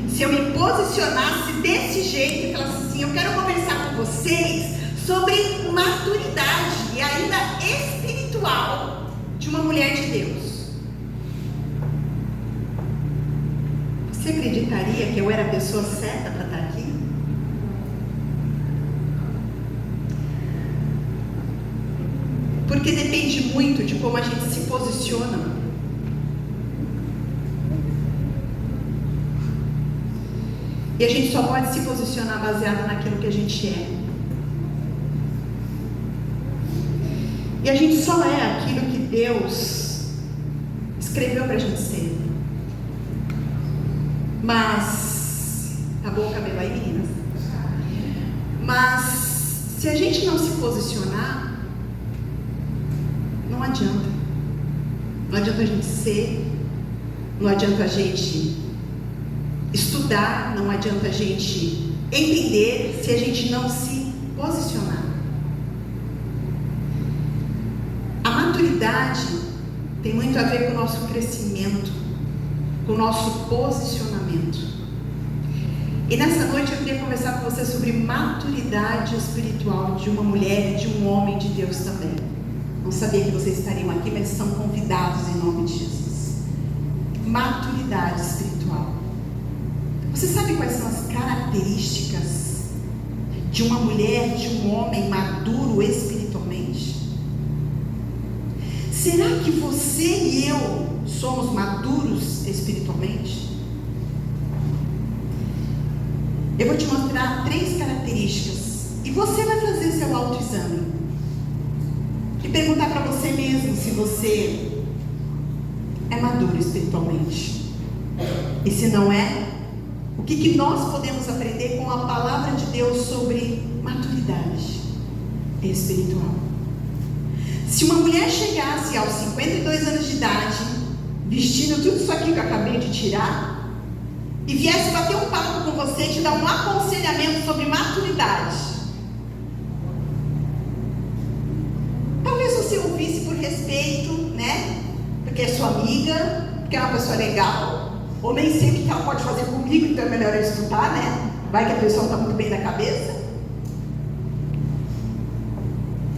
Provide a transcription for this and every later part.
Se eu me posicionasse desse jeito e falasse assim, eu quero conversar com vocês sobre maturidade e ainda espiritual de uma mulher de Deus. Você acreditaria que eu era a pessoa certa para estar aqui? Porque depende muito de como a gente se posiciona. E a gente só pode se posicionar baseado naquilo que a gente é. E a gente só é aquilo que Deus escreveu para a gente ser. Mas, tá bom o cabelo aí, meninas? Mas, se a gente não se posicionar, não adianta. Não adianta a gente ser, não adianta a gente estudar, não adianta a gente entender se a gente não se posicionar. A maturidade tem muito a ver com o nosso crescimento, com o nosso posicionamento. E nessa noite eu queria conversar com você sobre maturidade espiritual de uma mulher e de um homem de Deus também. Não sabia que vocês estariam aqui, mas são convidados em nome de Jesus. Maturidade espiritual. Você sabe quais são as características de uma mulher, de um homem maduro espiritualmente? Será que você e eu somos maduros espiritualmente? Eu vou te mostrar 3 características e você vai fazer seu autoexame e perguntar para você mesmo se você é maduro espiritualmente. E se não é, o que nós podemos aprender com a palavra de Deus sobre maturidade espiritual? Se uma mulher chegasse aos 52 anos de idade, vestindo tudo isso aqui que eu acabei de tirar, e viesse bater um papo com você e te dar um aconselhamento sobre maturidade, talvez você ouvisse por respeito, né? Porque é sua amiga, porque é uma pessoa legal, ou nem sei o que ela pode fazer comigo, então é melhor eu escutar, né? Vai que a pessoa está muito bem da cabeça.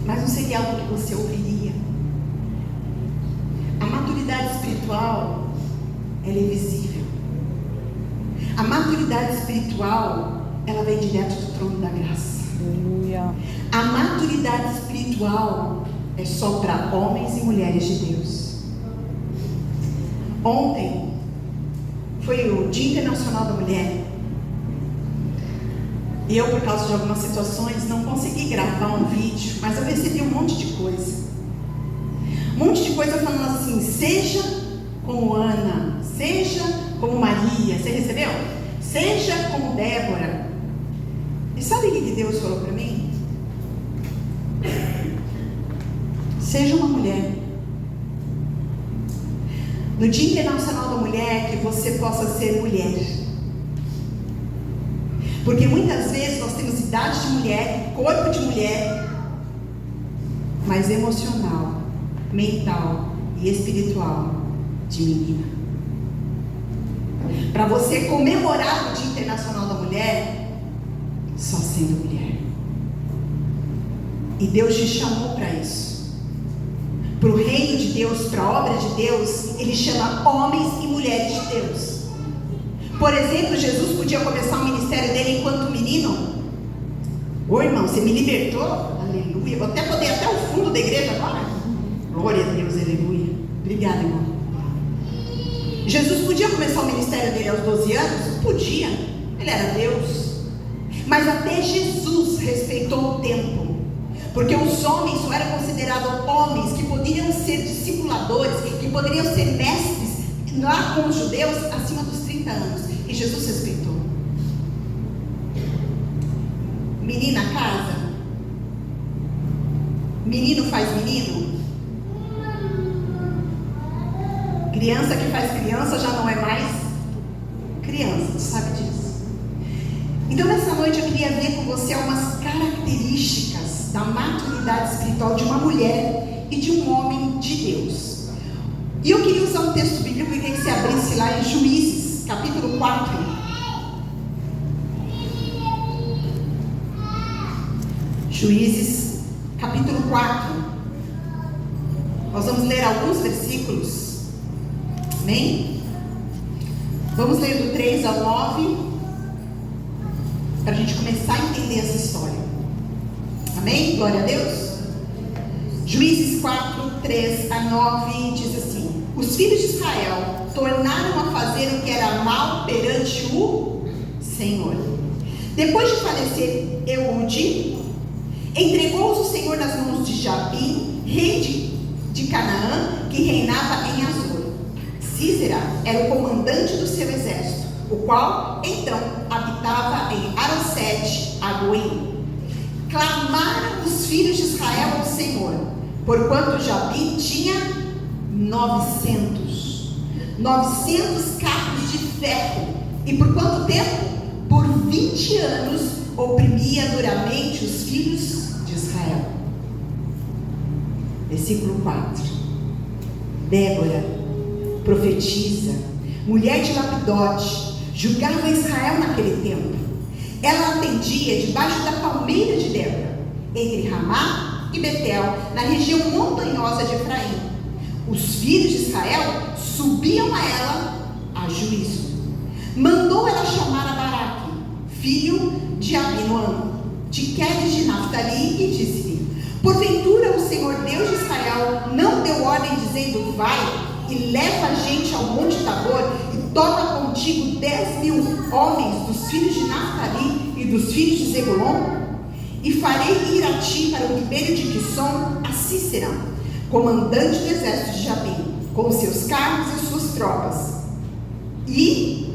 Mas não seria algo que você ouviria. A maturidade espiritual, ela é visível. A maturidade espiritual, ela vem direto do trono da graça. Aleluia. A maturidade espiritual é só para homens e mulheres de Deus. Ontem foi o Dia Internacional da Mulher. E eu, por causa de algumas situações, não consegui gravar um vídeo, mas eu recebi um monte de coisa. Um monte de coisa falando assim, seja como Ana, seja como Maria. Você recebeu? Seja como Débora. E sabe o que Deus falou para mim? Seja uma mulher. No Dia Internacional da Mulher, que você possa ser mulher. Porque muitas vezes nós temos idade de mulher, corpo de mulher, mas emocional, mental e espiritual de menina. Para você comemorar o Dia Internacional da Mulher, só sendo mulher. E Deus te chamou para isso. Para o reino de Deus, para a obra de Deus, Ele chama homens e mulheres de Deus. Por exemplo, Jesus podia começar o ministério dele enquanto menino. Ô irmão, você me libertou? Aleluia. Vou até poder ir até o fundo da igreja agora. Glória a Deus, aleluia. Obrigada, irmão. Jesus podia começar o ministério dele aos 12 anos? Podia. Ele era Deus. Mas até Jesus respeitou o tempo. Porque os homens só eram considerados homens que poderiam ser discipuladores, que poderiam ser mestres lá com os judeus acima dos 30 anos. E Jesus respeitou. Menina casa. Menino faz menino. Criança que faz criança já não é mais criança, tu sabe disso. Então nessa noite eu queria ver com você algumas características da maturidade espiritual de uma mulher e de um homem de Deus. E eu queria usar um texto bíblico e queria que você abrisse lá em Juízes, capítulo 4. Juízes, capítulo 4. Nós vamos ler alguns versículos. Amém? Vamos ler do 3 ao 9, para a gente começar a entender essa história. Amém? Glória a Deus. Juízes 4, 3 a 9 diz assim: os filhos de Israel tornaram a fazer o que era mal perante o Senhor. Depois de falecer Eude, entregou-os o Senhor nas mãos de Jabim, rei de Canaã, que reinava em Azor. Sísera era o comandante do seu exército, o qual então habitava em Arosete Agoim. Clamaram os filhos de Israel ao Senhor, porquanto Jabim tinha 900 carros de ferro, e por quanto tempo? Por 20 anos oprimia duramente os filhos de Israel. Versículo 4. Débora, profetisa, mulher de Lapidote, julgava Israel naquele tempo. Ela atendia debaixo da palmeira de Débora, entre Ramá e Betel, na região montanhosa de Efraim. Os filhos de Israel subiam a ela a juízo. Mandou ela chamar a Baraque, filho de Abinoam, de Quedes de Naftali, e disse-lhe: porventura o Senhor Deus de Israel não deu ordem dizendo: vai e leva a gente ao monte Tabor e toma contigo 10.000 homens dos filhos de Naftali e dos filhos de Zebulon? E farei ir a ti para o ribeiro de Quisson a Sísera, comandante do exército de Jabim, com seus carros e suas tropas. E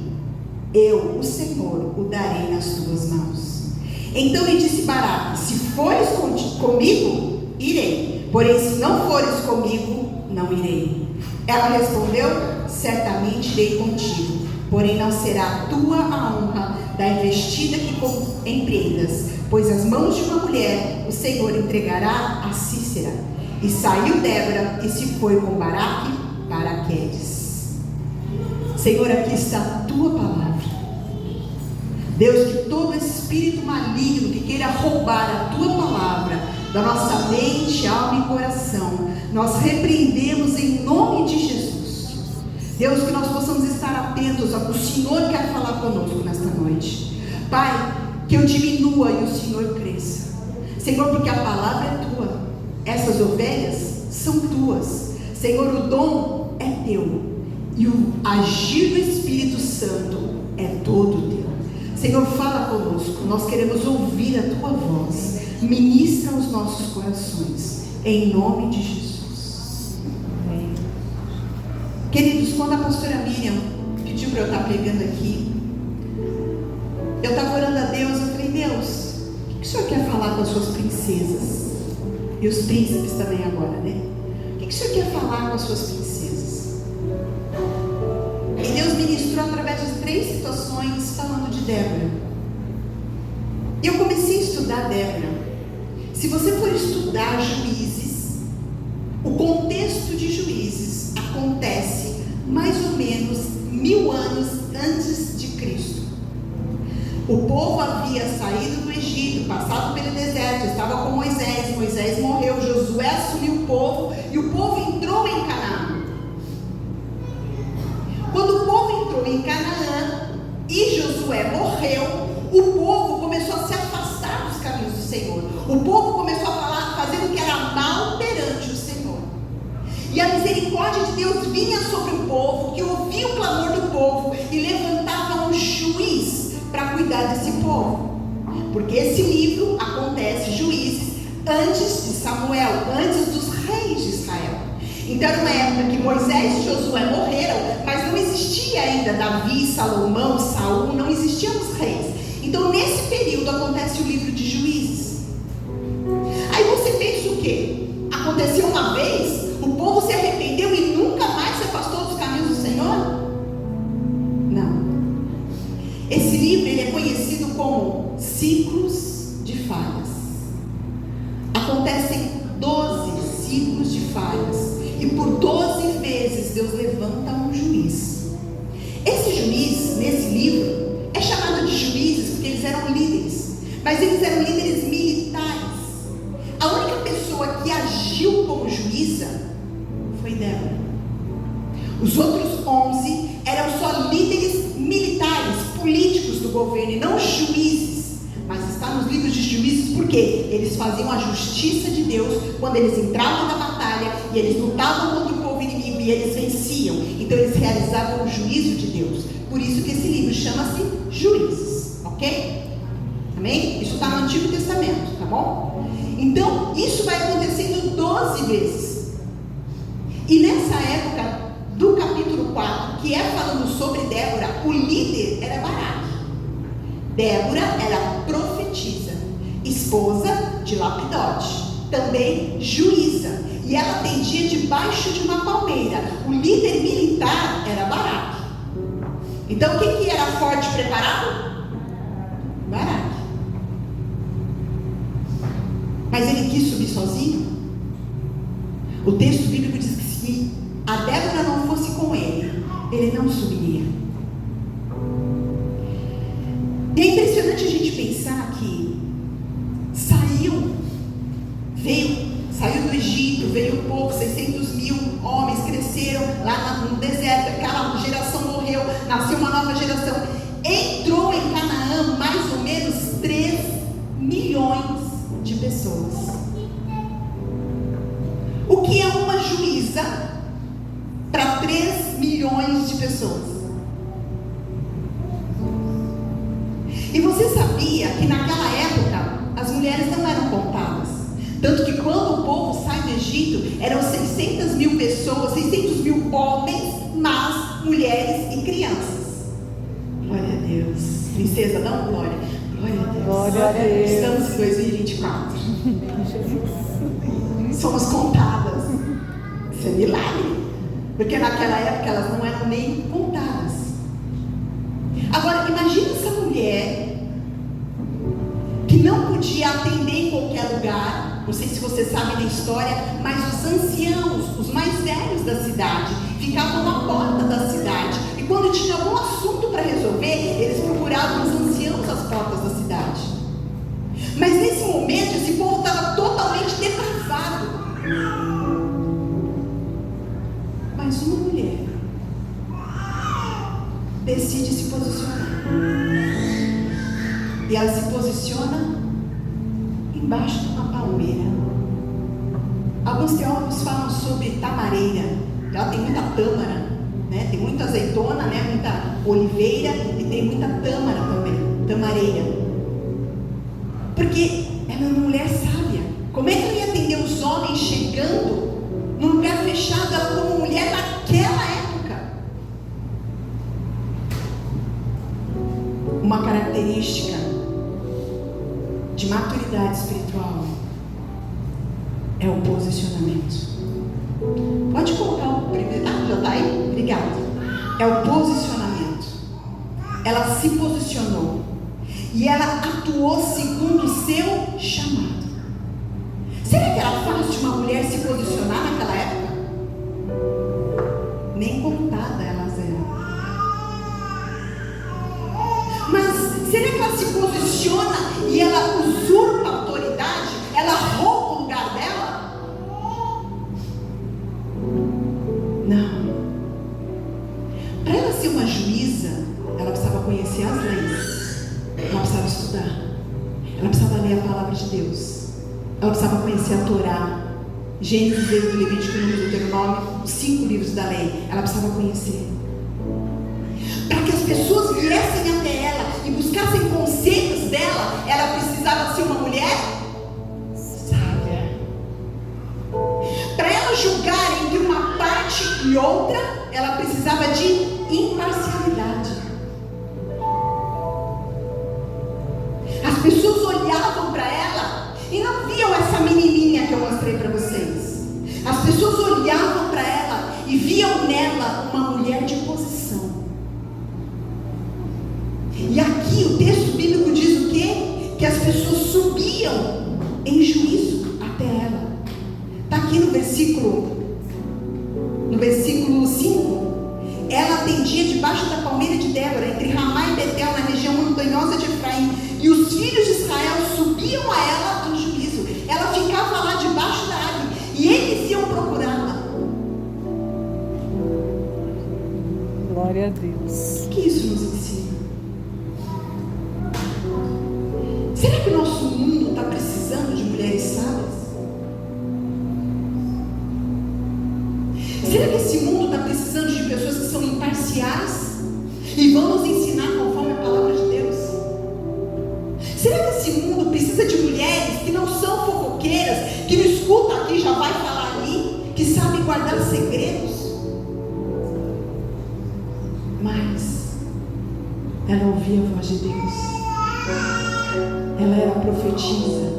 eu, o Senhor, o darei nas tuas mãos. Então lhe disse Baraque: se fores comigo, irei, porém se não fores comigo, não irei. Ela respondeu: certamente irei contigo, porém não será tua a honra da investida que empreendas, pois as mãos de uma mulher o Senhor entregará a Sísera. E saiu Débora e se foi com Baraque para Quedes. Senhor, aqui está a tua palavra. Deus, que todo espírito maligno que queira roubar a tua palavra da nossa mente, alma e coração, nós repreendemos em nome de Jesus. Deus, que nós possamos estar atentos ao que o Senhor quer falar conosco nesta noite. Pai, que eu diminua e o Senhor cresça. Senhor, porque a palavra é tua, essas ovelhas são tuas. Senhor, o dom é teu e o agir do Espírito Santo é todo teu. Senhor, fala conosco, nós queremos ouvir a tua voz. Ministra os nossos corações, em nome de Jesus. Amém. Queridos, quando a pastora Miriam pediu para eu estar pregando aqui, eu estava orando a Deus. Eu falei: Deus, o que o Senhor quer falar com as suas princesas? E os príncipes também agora, né? O que o Senhor quer falar com as suas princesas? E Deus ministrou através de 3 situações falando de Débora. E eu comecei a estudar Débora. Se você for estudar Juízes, o contexto de Juízes acontece mais ou menos 1000 anos antes de Cristo. O povo havia saído do Egito, passado pelo deserto, estava com Moisés. Moisés morreu, Josué assumiu o povo e o povo entrou em Canaã. Quando o povo entrou em Canaã e Josué morreu, o povo começou a se afastar dos caminhos do Senhor. O povo começou a fazer o que era mal perante o Senhor. E a misericórdia de Deus vinha sobre o povo, que ouvia o clamor do povo e levantava um juiz para cuidar desse povo. Porque esse livro acontece, Juízes, antes de Samuel, antes dos reis de Israel. Então era uma época que Moisés e Josué morreram, mas não existia ainda Davi, Salomão, Saul, não existiam os reis. Então nesse período acontece o livro de Juízes. Aí você pensa o quê? Aconteceu uma vez, o povo se arrependeu e nunca mais se afastou dos caminhos do Senhor? Não. Esse livro ele é conhecido como ciclos de falhas. Acontecem 12 ciclos de falhas. E por 12 vezes Deus levanta um juiz. Esse juiz, nesse livro, é chamado de juízes porque eles eram líderes. Mas eles eram líderes militares. como juíza foi Débora. Os outros 11 eram só líderes militares, políticos do governo, e não juízes. Mas está nos livros de Juízes porque eles faziam a justiça de Deus quando eles entravam na batalha e eles lutavam contra o povo inimigo e eles venciam. Então eles realizavam o juízo de Deus. Por isso que esse livro chama-se Juízes, ok? Amém? Isso está no Antigo Testamento, tá bom? Então isso vai acontecendo 12 vezes. E nessa época do capítulo 4, que é falando sobre Débora, o líder era Baraque. Débora era profetisa, esposa de Lapidote, também juíza, e ela atendia debaixo de uma palmeira. O líder militar era Baraque. Então quem que era forte e preparado? Baraque. Mas ele quis subir sozinho? O texto bíblico diz que se a Débora não fosse com ele, ele não subiria. E é impressionante a gente pensar que saiu do Egito, veio o povo, 600 mil homens cresceram lá no deserto, aquela geração morreu, nasceu uma nova geração, entrou em Canaã mais ou menos 3 milhões de pessoas. O que é uma juíza para 3 milhões de pessoas? E você sabia que naquela época as mulheres não eram contadas? Tanto que quando o povo sai do Egito, eram 600 mil pessoas, 600 mil homens, mas mulheres e crianças. Glória a Deus. Princesa, dá uma glória. Glória a Deus. Glória a Deus. Estamos em 2024. Somos contadas. Isso é milagre. Porque naquela época elas não eram nem contadas. Agora, imagina essa mulher que não podia atender em qualquer lugar. Não sei se você sabe da história, mas os anciãos, os mais velhos da cidade, ficavam na porta da cidade. E quando tinha algum assunto para resolver, eles procuravam os anciãos às portas da cidade. Mas nesse momento, esse povo estava totalmente depravado. Mas uma mulher decide se posicionar. E ela se posiciona embaixo de uma palmeira. Alguns teólogos falam sobre tamareira. Ela tem muita tâmara, né? Tem muita azeitona, né? Muita oliveira e tem muita tâmara também, tamareira. Porque ela é uma mulher sábia. Como é que ela ia atender os homens chegando num lugar fechado? Ela como mulher naquela época. Uma característica de maturidade espiritual é o posicionamento. Pode colocar o primeiro. Ah, já está aí? Obrigada. É o posicionamento. Ela se posicionou e ela atuou segundo o seu chamado. Será que era fácil uma mulher se posicionar naquela época? Nem contada elas eram. Mas será que ela se posiciona e ela usurpa a autoridade? Ela rouba o lugar dela? Não. Para ela ser uma juíza, ela precisava conhecer as leis. Ela precisava estudar. Ela precisava ler a palavra de Deus. Ela precisava conhecer a Torá. Gênesis, Êxodo, Levítico, Número, Deuteronômio, os 5 livros da lei. Ela precisava conhecer. Para que as pessoas viessem até ela e buscassem conselhos dela, ela precisava ser uma mulher sábia. Para ela julgar entre uma parte e outra, ela precisava de imparcialidade. As pessoas olhavam para ela e não viam essa menininha que eu mostrei para vocês. As pessoas olhavam para ela e viam nela uma mulher de posição. E aqui o texto bíblico diz o quê? Que as pessoas subiam em juízo até ela. Está aqui no versículo 5. Ela atendia debaixo da palmeira de Débora, entre Ramá e Betel, na região montanhosa de Efraim. E os filhos de Israel subiam a ela em juízo. Ela ficava lá debaixo da árvore. E eles procurá-la. Glória a Deus. O que isso nos ensina? Será que o nosso mundo está precisando de mulheres sábias? Será que esse mundo está precisando de pessoas que são imparciais e vão nos ensinar conforme a palavra de Deus? Será que esse mundo precisa de mulheres que não são fofoqueiras, que não escutam aqui e já vai falar ali, que sabem guardar segredos? Mas ela ouvia a voz de Deus. Ela era profetisa.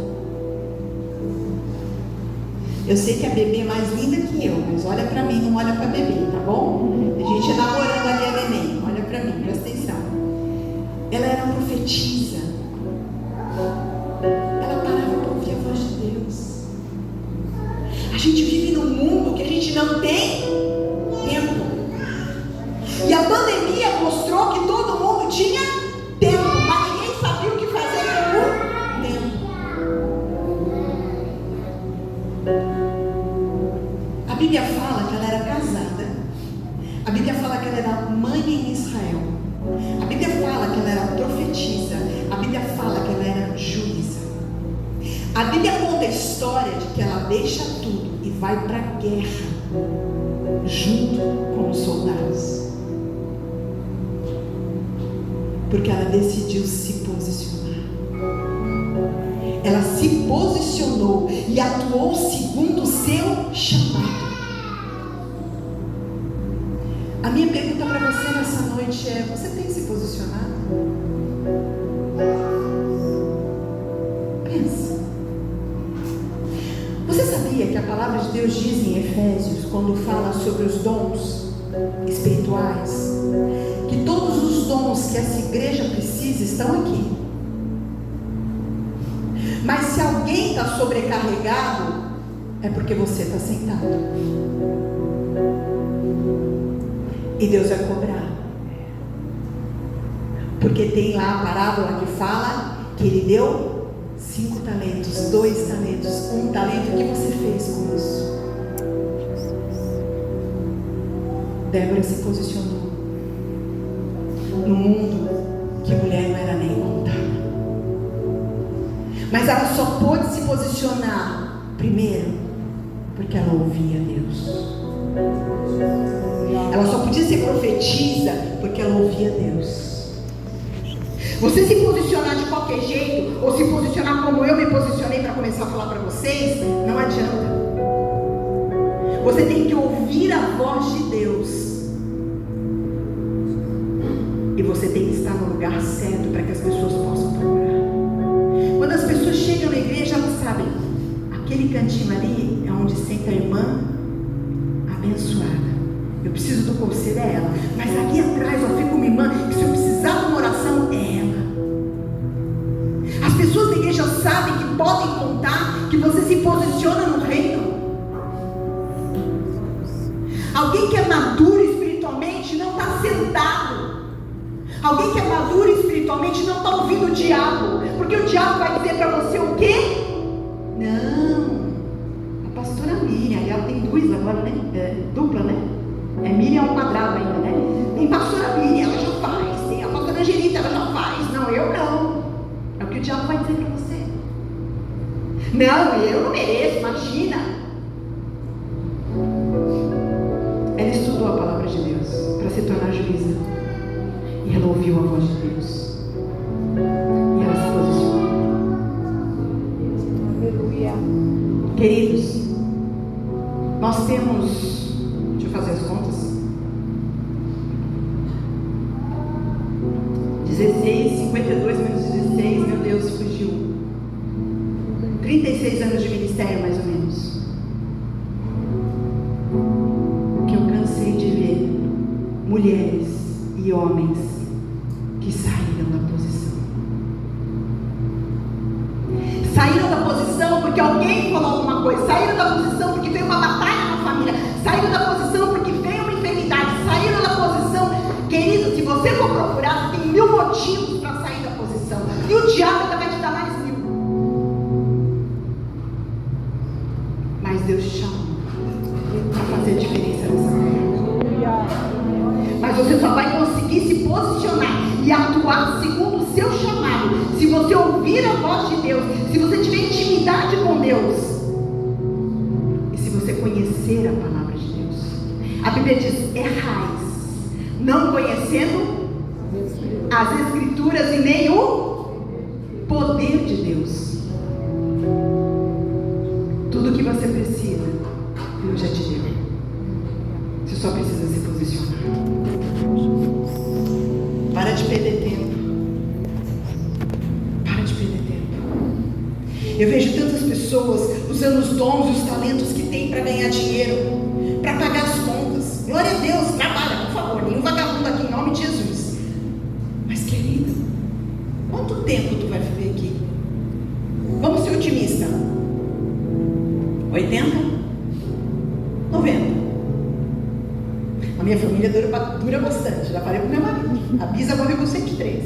Eu sei que a bebê é mais linda que eu, mas olha pra mim, não olha pra bebê, tá bom? A gente é namorando ali a neném. Olha pra mim, presta atenção. Ela era profetisa. Ela parava para ouvir a voz de Deus. A gente vive num mundo que a gente não tem tempo. E a pandemia mostrou que todo mundo tinha tempo, mas ninguém sabia o que fazer com o tempo. A Bíblia fala que ela era casada. A Bíblia fala que ela era mãe em Israel. A Bíblia fala que ela era profetisa. A Bíblia fala que ela era juíza. A Bíblia conta a história de que ela deixa tudo e vai para a guerra junto com os soldados. Porque ela decidiu se posicionar. Ela se posicionou e atuou segundo o seu chamado. A minha pergunta para você nessa noite é: você tem se posicionado? Pensa. Você sabia que a palavra de Deus diz em Efésios, quando fala sobre os dons espirituais, que todos os dons que essa igreja precisa estão aqui? Mas se alguém está sobrecarregado, é porque você está sentado. E Deus vai cobrar. Porque tem lá a parábola que fala que Ele deu 5 talentos, 2 talentos, 1 talento. O que você fez com isso? Débora se posicionou no mundo que mulher não era nem contada. Mas ela só pôde se posicionar, primeiro, porque ela ouvia Deus. Ela só podia ser profetisa porque ela ouvia Deus. Você se posicionar de qualquer jeito, ou se posicionar como eu me posicionei para começar a falar para vocês, não adianta. Você tem que ouvir a voz de Deus. E você tem que estar no lugar certo para que as pessoas possam procurar. Quando as pessoas chegam na igreja, elas sabem, aquele cantinho ali é onde senta a irmã abençoada. Eu preciso do conselho, é ela. Mas aqui atrás, ó, fica uma irmã que se eu precisar de uma oração, é ela. As pessoas da igreja sabem que podem contar que você se posiciona no reino. Alguém que é maduro espiritualmente não está sentado. Alguém que é maduro espiritualmente não está ouvindo o diabo. Porque o diabo vai dizer para você o quê? Não, a pastora Miriam, ela tem 2 agora, né? Dupla, né? É Miriam ao quadrado ainda, né? Tem pastora Miriam, ela já faz. Tem a pastora Angelita, ela já faz. Não, eu não. É o que o diabo vai dizer para você. Não, eu não mereço, imagina. Ela estudou a palavra de Deus para se tornar juíza. E ela ouviu a voz de Deus. E ela se posicionou. Aleluia. Queridos, nós temos... Deixa eu fazer as contas. 16, 52 menos 16, meu Deus, fugiu. 36 anos de ministério, mais ou menos. Que eu cansei de ver mulheres e homens que saíram da posição. Saíram da posição porque alguém falou alguma coisa. Saíram da posição porque veio uma batalha na família. Saíram da posição porque veio uma enfermidade. Saíram da posição. Querido, se você for procurar, tem 1000 motivos para sair da posição. E o diabo ainda vai te dar mais 1000. Mas Deus te chamou. Deus e se você conhecer a palavra de Deus. A Bíblia diz: errais, não conhecendo as Escrituras e nem o poder de Deus. Tudo que você precisa, Deus já te deu. Você só precisa se posicionar. Para de perder tempo. Para de perder tempo. Eu vejo tantas pessoas usando os dons e os talentos que têm para ganhar dinheiro, para pagar as contas. Glória a Deus, trabalha, por favor. Nenhum vagabundo aqui em nome de Jesus. Mas querida, quanto tempo tu vai viver aqui? Vamos ser otimistas. 80? 90? A minha família dura bastante. Já falei com meu marido. A Bisa morreu com 103.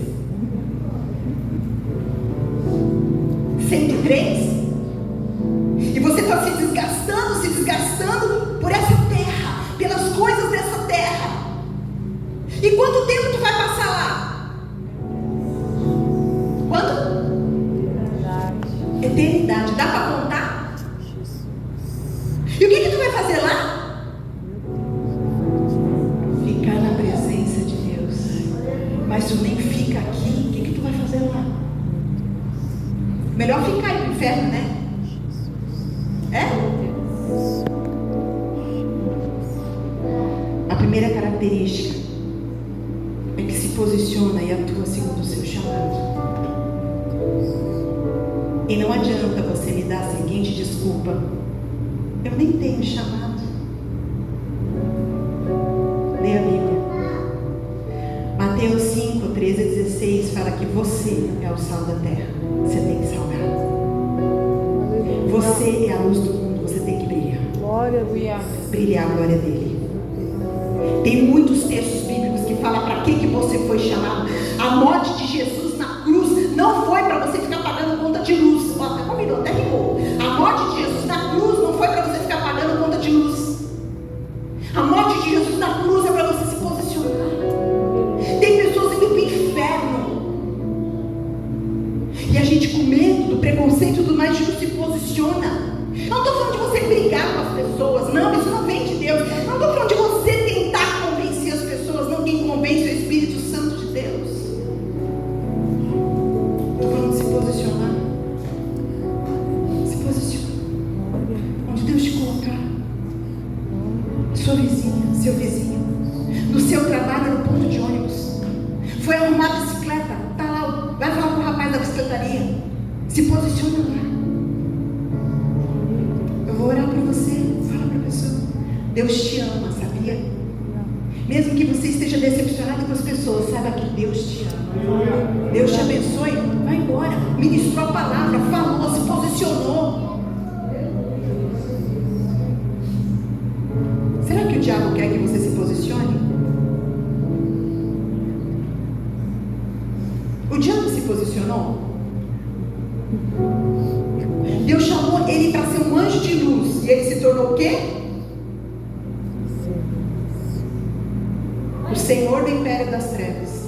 103? E você está se desgastando por essa terra, pelas coisas dessa terra. E quanto tempo tu vai passar lá? Quanto? Eternidade. Dá para contar? E o que tu vai fazer lá? Ficar na presença de Deus. Mas tu nem fica aqui, o que tu vai fazer lá? Melhor ficar aí pro inferno, né? É? A primeira característica é que se posiciona e atua segundo o seu chamado. E não adianta você me dar a seguinte desculpa: eu nem tenho chamado. Leia a Bíblia. Mateus 5, 13 a 16 fala que você é o sal da terra. Você tem que salgar. Você é a luz do mundo. Você tem que brilhar. Brilhar a glória dele. Tem muitos textos bíblicos que falam para que você foi chamado. A morte de Jesus na cruz não foi para você ficar pagando conta de luz. Ó, até combinou, até rimou. A morte de Jesus na cruz não foi para você ficar pagando conta de luz. A morte de Jesus na cruz é para você se posicionar. Tem pessoas indo para o inferno. E a gente, com medo do preconceito do mais, não se posiciona. Eu não estou falando de você brigar com as pessoas. Não, isso não vem de Deus. Eu não estou falando de você tentar convencer as pessoas. Não, quem convence é o Espírito Santo de Deus. Estou falando de se posicionar. Se posiciona. Onde Deus te colocar. Sua vizinha, seu vizinho. No seu trabalho, no ponto de ônibus. Foi arrumar a bicicleta. Está lá. Vai falar com o rapaz da bicicletaria. Se posiciona lá. Eu vou orar por você. Fala para a pessoa. Deus te ama, sabia? Mesmo que você esteja decepcionado com as pessoas, saiba que Deus te ama. Deus te abençoe. Vai embora. Ministrou a palavra, falou, se posicionou. Será que o diabo quer que você se posicione? O diabo se posicionou? Deus chamou ele para ser um anjo de luz. E ele se tornou o quê? O Senhor do império das trevas.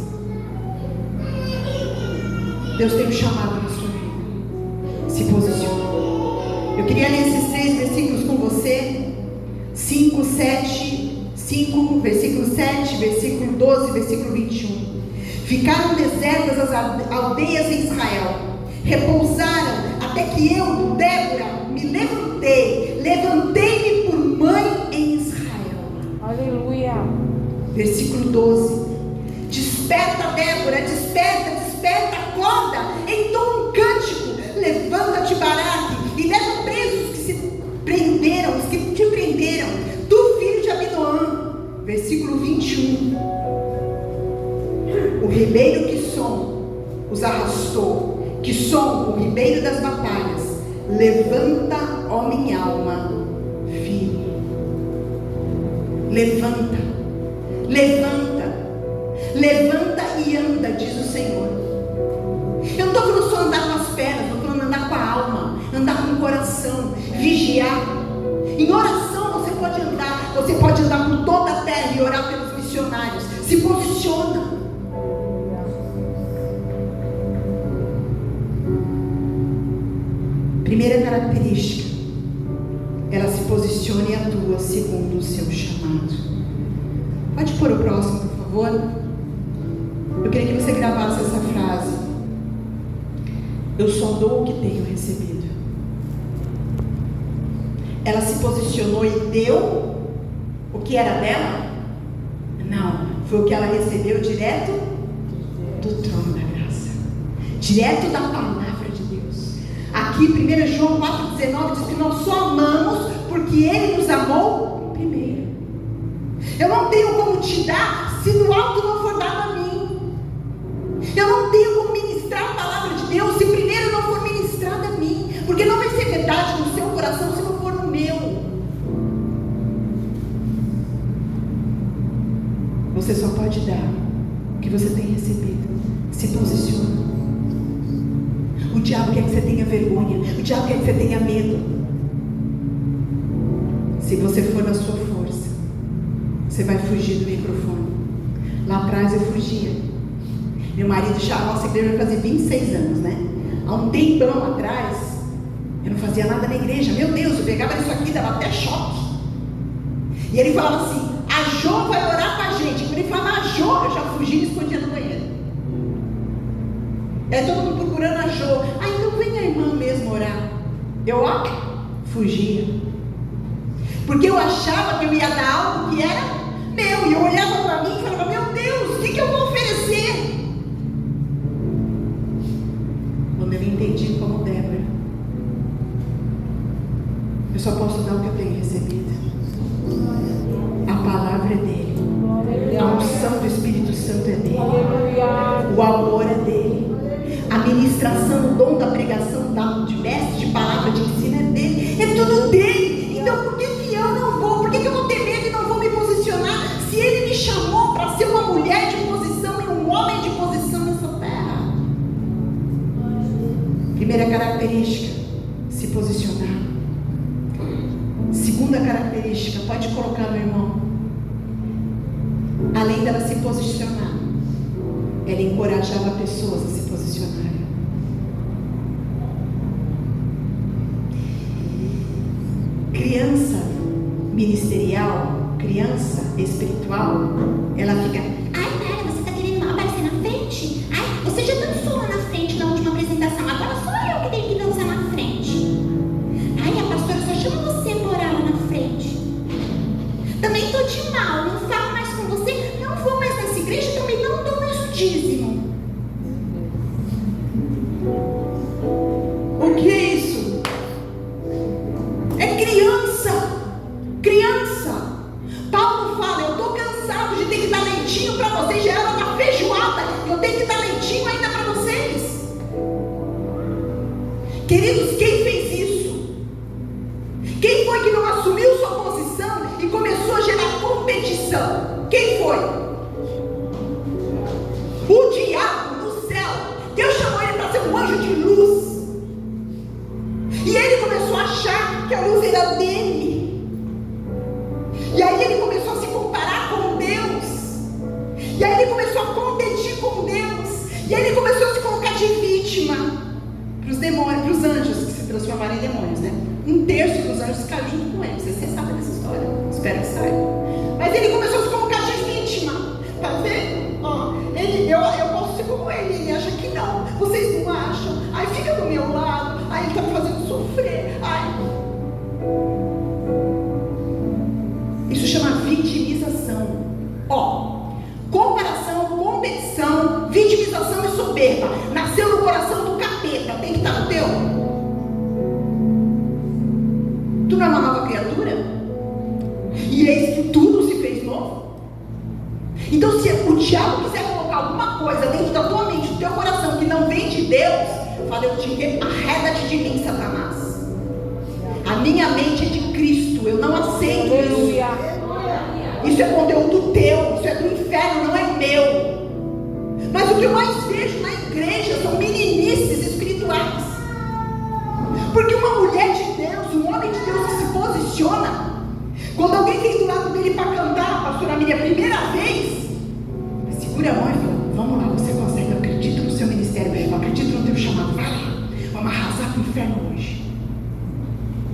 Deus tem um chamado na sua vida. Se posicione. Eu queria ler esses 3 versículos com você. 5, 7, 5, versículo 7, versículo 12, versículo 21. Ficaram desertas as aldeias em Israel. Repousaram até que eu, Débora, me levantei. Levantei-me por mãe em Israel. Aleluia. Versículo 12. Desperta, Débora, desperta, desperta, acorda. Entoa um cântico. Levanta-te, Baraque, e leva presos que se prenderam, os que te prenderam. Tu, filho de Abinoam. Versículo 21. O ribeiro Quisson os arrastou. Quisson, o ribeiro das batalhas. Levanta, ó minha alma, filho. Levanta, levanta, levanta e anda, diz o Senhor. Eu não estou falando só andar com as pernas, estou falando andar com a alma, andar com o coração, vigiar. Em oração você pode andar por toda a terra e orar pelos missionários. Se posiciona. Primeira característica posiciona e atua segundo o seu chamado. Pode pôr o próximo, por favor? Eu queria que você gravasse essa frase. Eu só dou o que tenho recebido. Ela se posicionou e deu o que era dela? Não, foi o que ela recebeu direto do trono da graça, direto da palavra de Deus. Aqui 1 João 4,19 diz que nós só amamos porque Ele nos amou primeiro. Eu não tenho como te dar se do alto não for dado a mim. Eu não tenho como ministrar a palavra de Deus se primeiro não for ministrada a mim, porque não vai ser verdade no seu coração se não for no meu. Você só pode dar o que você tem recebido. Se posiciona. O diabo quer que você tenha vergonha. O diabo quer que você tenha medo. Se você for na sua força, você vai fugir do microfone. Lá atrás eu fugia. Meu marido já, nossa igreja vai fazer 26 anos, né? Há um tempão atrás, eu não fazia nada na igreja. Meu Deus, eu pegava isso aqui, dava até choque. E ele falava assim: a Jô vai orar com a gente. Quando ele falava a Jô, eu já fugia e me escondia no banheiro. E aí todo mundo procurando a Jô. Ah, então vem a irmã mesmo orar. Eu, fugia. Porque eu achava que eu ia dar algo que era meu. E eu olhava para mim e falava: meu Deus, o que eu vou oferecer? Quando eu entendi como Débora, eu só posso dar o que eu tenho recebido. A palavra é dele. A unção do Espírito Santo é dele. O amor é dele. A ministração, o dom da pregação, de mestre, de palavra, de ensino é dele. É tudo dele. Então por que eu não vou? Por que eu vou ter medo e não vou me posicionar? Se ele me chamou para ser uma mulher de posição e um homem de posição nessa terra. Primeira característica: se posicionar. Segunda característica, pode colocar, meu irmão. Além dela se posicionar, ela encorajava pessoas a se posicionarem. Criança ministerial, criança espiritual, ela fica: ai, Nara, você está querendo aparecer na frente? Ai, você já dançou lá na frente na última apresentação, agora sou eu que tenho que dançar na frente. Ai, a pastora só chama você para orar lá na frente. Também estou de mal, não falo mais com você, não vou mais nessa igreja, também não dou mais o dízimo. O que é isso? É criança. Criança. Paulo fala: eu estou cansado de ter que dar leitinho para vocês, já era uma feijoada, eu tenho que dar leitinho ainda para vocês. Queridos, quem fez isso? Quem foi que não assumiu sua posição e começou a gerar competição? Quem foi? O diabo no céu. Deus chamou ele para ser um anjo de luz. E ele começou a achar que a luz era dele. E aí ele começou a se comparar com Deus. E aí ele começou a competir com Deus. E aí ele começou a se colocar de vítima para os demônios, para os anjos que se transformaram em demônios, né? 1/3 dos anjos caiu junto com ele. Você sabe dessa história? Espero que saiba. Mas ele começou a se colocar de vítima. Tá vendo? Eu posso ser como ele. Ele acha que não. Vocês não acham? Aí fica do meu lado. Aí ele tá me fazendo sofrer. Isso chama vitimização. Comparação, competição, vitimização e soberba. Nasceu no coração do capeta. Tem que estar no teu. Tu não é uma nova criatura? E eis que tudo se fez novo? Então, se o diabo quiser colocar alguma coisa dentro da tua mente, do teu coração, que não vem de Deus, fala: eu te arreda-te de mim, Satanás. A minha mente é de Cristo, eu não aceito isso. Isso é conteúdo teu, isso é do inferno, não é meu. Mas o que eu mais vejo na igreja são meninices espirituais. Porque uma mulher de Deus, um homem de Deus que se posiciona, quando alguém vem do lado dele para cantar, pastora Miriam, a primeira vez, segura a mão e fala: vamos lá, você consegue, eu acredito no seu ministério, eu acredito no teu chamado, vai lá, vamos arrasar com o inferno hoje.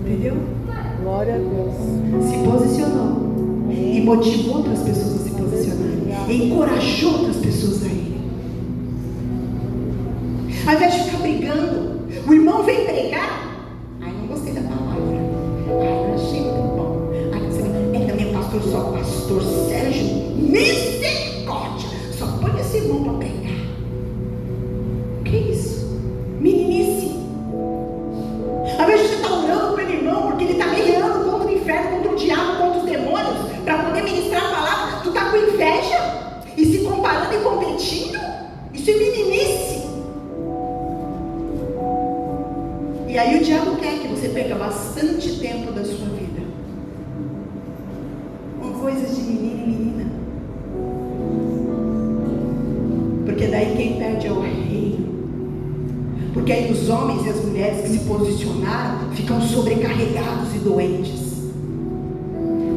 Entendeu? Glória a Deus. Se posicionou e motivou outras pessoas a se posicionarem, e encorajou outras pessoas a irem. Ao invés de ficar brigando, o irmão vem pregar. Ai, não gostei da palavra. Ai, não achei muito bom. Ai, você é também pastor, só pastor Sérgio. Misericórdia! Só põe esse irmão para pregar. O que é isso? Meninice. Ao invés de você estar orando pelo irmão, porque ele está guerreando contra o inferno, contra o diabo, contra os demônios, para poder ministrar a palavra, tu está com inveja e se comparando e competindo. Isso é meninice. E aí o diabo quer que você perca bastante tempo da sua vida com coisas de menino e menina, porque daí quem perde é o reino. Porque aí os homens e as mulheres que se posicionaram ficam sobrecarregados e doentes.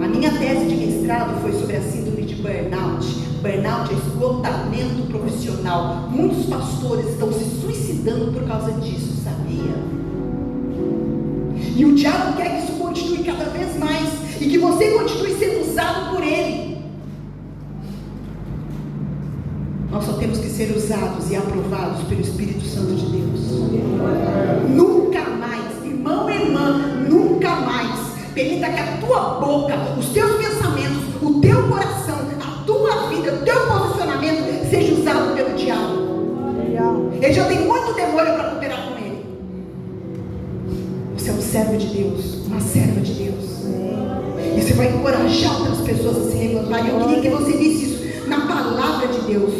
A minha tese de mestrado foi sobre a síndrome de burnout. Burnout é esgotamento profissional. Muitos pastores estão se suicidando por causa disso, sabia? E o diabo quer que isso continue cada vez mais, e que você continue sendo usado por ele. Nós só temos que ser usados e aprovados pelo Espírito Santo de Deus. Nunca mais, irmão e irmã, nunca mais permita que a tua boca, os teus pensamentos, o teu coração, a tua vida, o teu posicionamento seja usado pelo diabo. Ele já tem muito demônio para cooperar com ele. Você é um servo de Deus, uma serva de Deus, e você vai encorajar outras pessoas a se levantarem. Eu queria que você visse isso na palavra de Deus.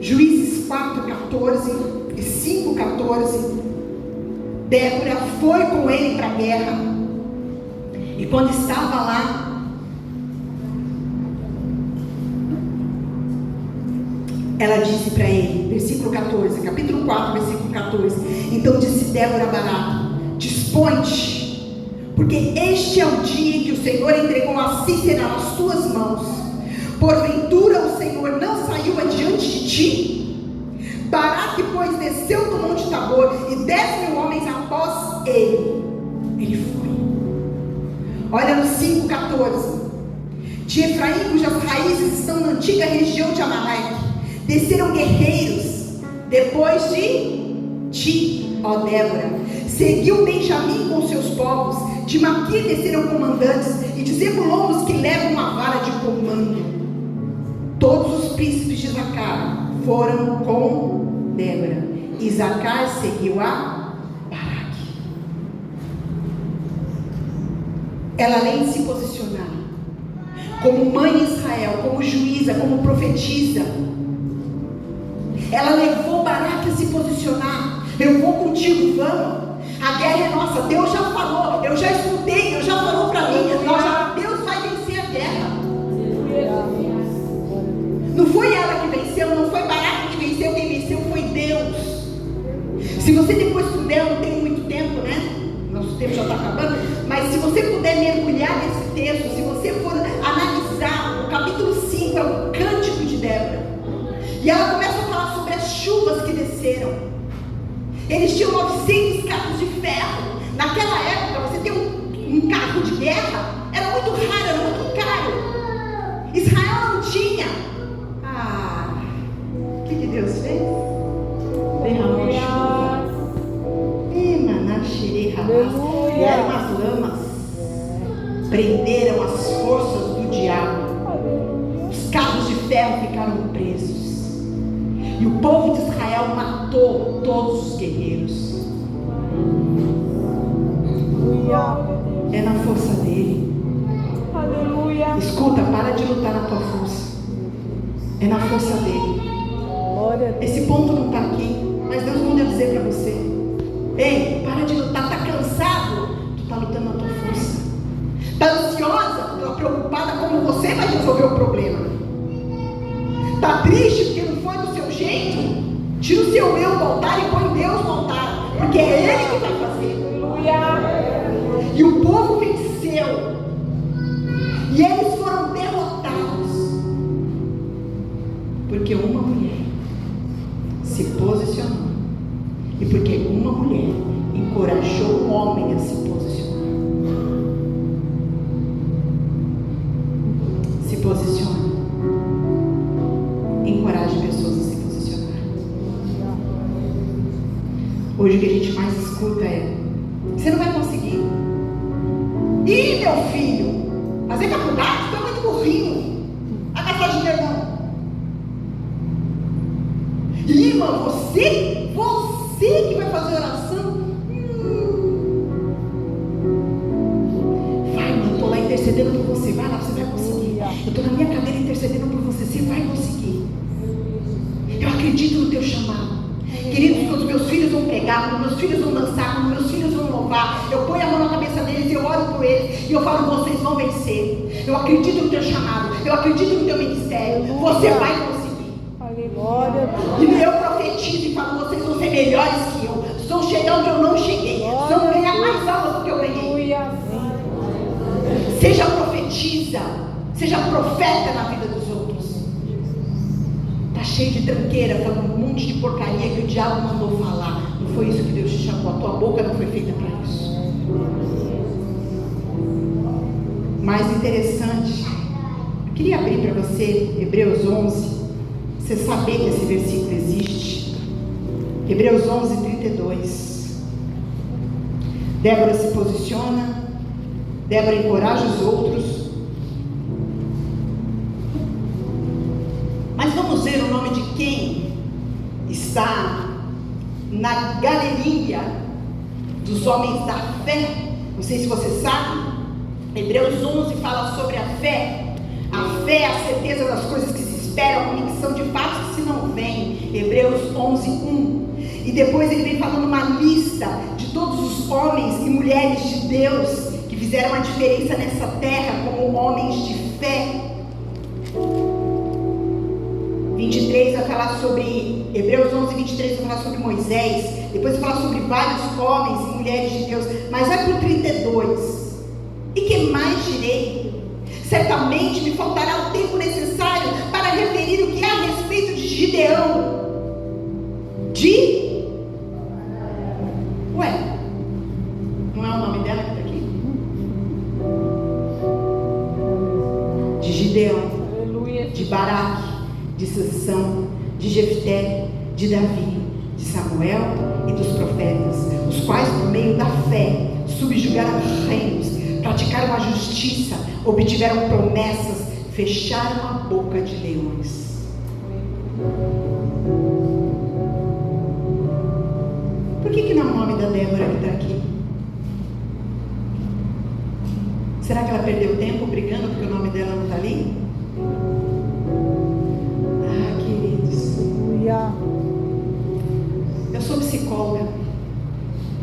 Juízes 4:14 e 5:14. Débora foi com ele para a guerra, e quando estava lá, ela disse para ele, versículo 14, capítulo 4, versículo 14. Então disse Débora a Baraque: dispõe-te, porque este é o dia em que o Senhor entregou a Cícera nas tuas mãos. Porventura o Senhor não saiu adiante de ti? Baraque, pois, desceu do monte Tabor, e 10.000 homens após ele. Ele foi. Olha no 5:14. De Efraim, cujas raízes estão na antiga região de Amaleque, desceram guerreiros depois de ti, ó Débora. Seguiu Benjamim com seus povos, de Maquir desceram comandantes, e de Zebulon os que levam uma vara de comando. Todos os príncipes de Zacar foram com Débora, e Zacar seguiu a Baraque. Ela, além de se posicionar como mãe de Israel, como juíza, como profetisa, ela levou Baraque a se posicionar. Eu vou contigo, vamos. A guerra é nossa, Deus já falou, eu já escutei, Deus já falou para mim, Deus vai vencer a guerra. Não foi ela que venceu, não foi Baraque que venceu, quem venceu foi Deus. Se você depois puder, não tem muito tempo, né? Nosso tempo já está acabando, mas se você puder mergulhar nesse texto, se você for analisar, o capítulo 5 é o cântico de Débora, e ela começa a falar sobre as chuvas que desceram. Eles tinham 900 carros de ferro. Naquela época, você ter um carro de guerra era muito raro, era muito caro. Israel não tinha. O que Deus fez? Derramou chuva. Vieram as lamas, prenderam as forças do diabo. Os carros de ferro ficaram presos. E o povo de Israel matou todos os guerreiros. É na força dele. Aleluia. Escuta, para de lutar na tua força. É na força dele. Esse ponto não está aqui, mas Deus mandou dizer para você: ei, para de lutar. Está cansado? Tu está lutando na tua força. Está ansiosa? Está preocupada como você vai resolver o problema. Está triste porque não foi do seu jeito? Tira o seu eu do altar e põe Deus no altar, porque é Ele que vai fazer. E o povo venceu, e eles foram derrotados, porque uma mulher se posicionou, e porque uma mulher encorajou o homem a se posicionar. posicione. Encoraje pessoas a se posicionar. Hoje o que a gente mais escuta é: você não vai conseguir. Ih, meu filho, fazer faculdade, tu é muito burrinho. A gastar dinheiro não. Ih, irmã, você que vai fazer oração. Vai, irmã, eu estou lá intercedendo por você. Vai lá, você vai conseguir. Eu estou na minha cadeira intercedendo por você. Você vai conseguir. Eu acredito no teu chamado. Queridos, quando meus filhos vão pregar, quando meus filhos vão dançar, quando meus filhos vão louvar, eu ponho a mão na cabeça deles e eu oro por eles e eu falo: vocês vão vencer. Eu acredito no teu chamado, eu acredito no teu ministério. Você vai conseguir. E eu profetizo e falo: vocês vão ser melhores que eu. Vão chegar onde eu não cheguei. Vão ganhar mais almas do que eu ganhei. Seja profetisa, seja profeta na vida dos outros. Está cheio de tranqueira, falando um monte de porcaria que o diabo mandou falar. Não foi isso que Deus te chamou. A tua boca não foi feita para isso. Mais interessante, eu queria abrir para você Hebreus 11. Você saber que esse versículo existe. Hebreus 11, 32. Débora se posiciona. Débora encoraja os outros. Mas vamos ver o nome de quem está na galeria dos homens da fé. Não sei se você sabe. Hebreus 11 fala sobre a fé. A fé é a certeza das coisas que se esperam, a convicção de fatos que se não veem. Hebreus 11, 1. E depois ele vem falando uma lista de todos os homens e mulheres de Deus que fizeram a diferença nessa terra como homens de fé. 23 vai falar sobre, Hebreus 11, 23 vai falar sobre Moisés. Depois vai falar sobre vários homens e mulheres de Deus. Mas vai para o 32. E que mais direi? Certamente me faltará o tempo necessário para referir o que há a respeito de Gideão. Ué, não é o nome dela que está aqui? De Gideão, de Baraque, de Sansão, de Jefté, de Davi, de Samuel e dos profetas, os quais por meio da fé subjugaram reinos, praticaram a justiça, obtiveram promessas, fecharam a boca de leões. Por que não é o nome da Débora que está aqui? Será que ela perdeu tempo brigando porque o nome dela não está ali? Ah, queridos, eu sou psicóloga.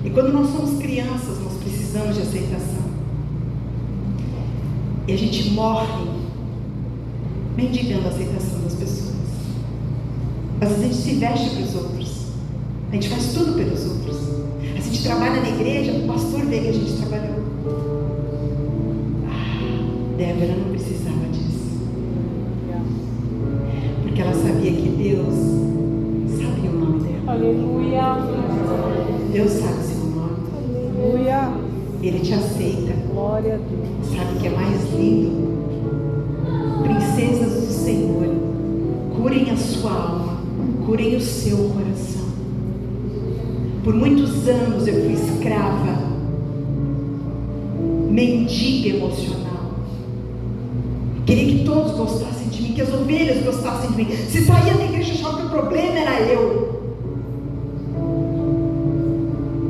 E quando nós somos crianças, nós precisamos de aceitação. E a gente morre mendigando a aceitação das pessoas. Às vezes a gente se veste para os outros. A gente faz tudo pelos outros. A gente trabalha na igreja, o pastor vê que a gente trabalhou. Débora não precisava disso. Porque ela sabia que Deus sabia o nome dela. Aleluia. Deus sabe o seu nome. Aleluia. Ele te aceita. Glória a Deus. Sabe o que é mais lindo? Princesas do Senhor, curem a sua alma, curem o seu coração. Por muitos anos eu fui escrava, mendiga emocional. Queria que todos gostassem de mim, que as ovelhas gostassem de mim. Se saía da igreja, achava que o problema era eu.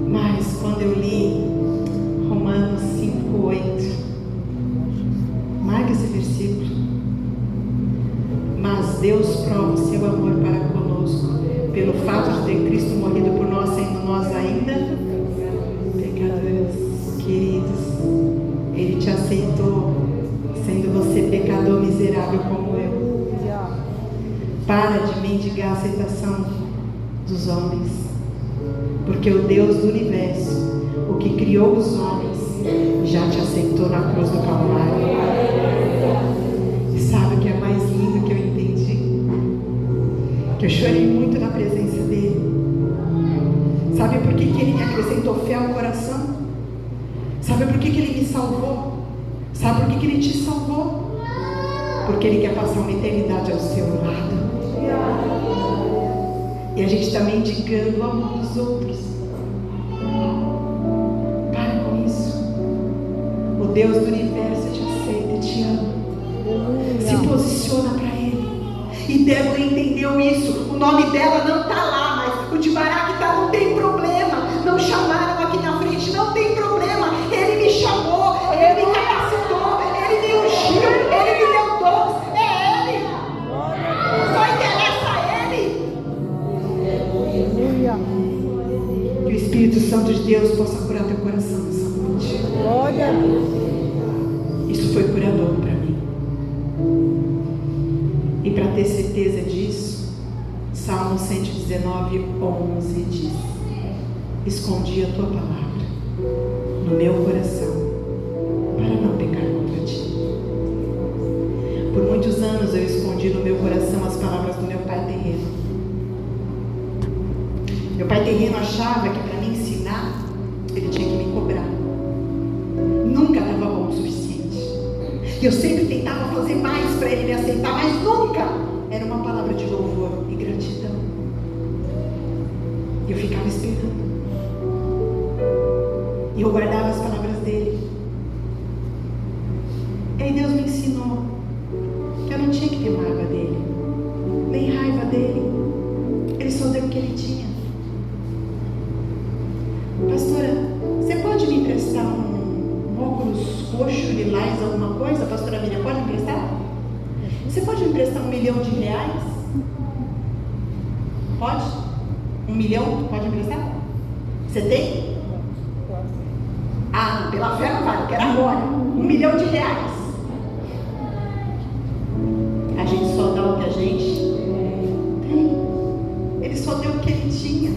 Mas quando eu li Romanos 5:8, marca esse versículo. Mas Deus prova o seu amor para conosco, pelo fato de ter Cristo morrido por nós, sendo nós ainda pecadores. Queridos, Ele te aceitou, sendo você pecador miserável como eu. Para de mendigar a aceitação dos homens, porque o Deus do universo, o que criou os homens, já te aceitou na cruz do Calvário. E sabe o que é mais lindo que eu entendi? Que eu chorei muito na presença dele. Sabe por que ele me acrescentou fé ao coração? Sabe por que ele me salvou? Sabe por que ele te salvou? porque Ele quer passar uma eternidade ao seu lado. E a gente está mendigando o amor dos outros. Para com isso. O Deus do universo te aceita e te ama. Se posiciona para Ele. E Débora entendeu isso. O nome dela não está lá, mas o de Baraque está, não tem problema. Não chamaram aqui na frente, não tem problema. Ele me chamou, Ele me capacitou, Ele me ungiu, Ele me deu dons. É Ele. Só interessa a Ele. Que o Espírito Santo de Deus possa curar teu coração nessa noite. Glória a Deus. Isso foi curador para mim. E para ter certeza disso, Salmo 119:11 diz: escondi a tua palavra no meu coração para não pecar contra ti. Por muitos anos eu escondi no meu coração as palavras do meu pai terreno. Meu pai terreno achava que para me ensinar ele tinha que me cobrar. Nunca estava bom o suficiente. E eu sempre tentava fazer mais para ele me aceitar, mas nunca era uma palavra de louvor e gratidão. E eu ficava esperando. E eu guardava as palavras dele. E aí Deus me ensinou que eu não tinha que ter mágoa dele, nem raiva dele. Ele só deu o que ele tinha. Pastora, você pode me emprestar um óculos roxo, lilás, alguma coisa? Pastora Miriam, pode me emprestar? Você pode me emprestar R$1 milhão? Pode? 1 milhão? Pode emprestar? Você tem? Ah, pela fé não vale, eu quero agora. R$1 milhão. A gente só dá o que a gente tem. Ele só deu o que ele tinha.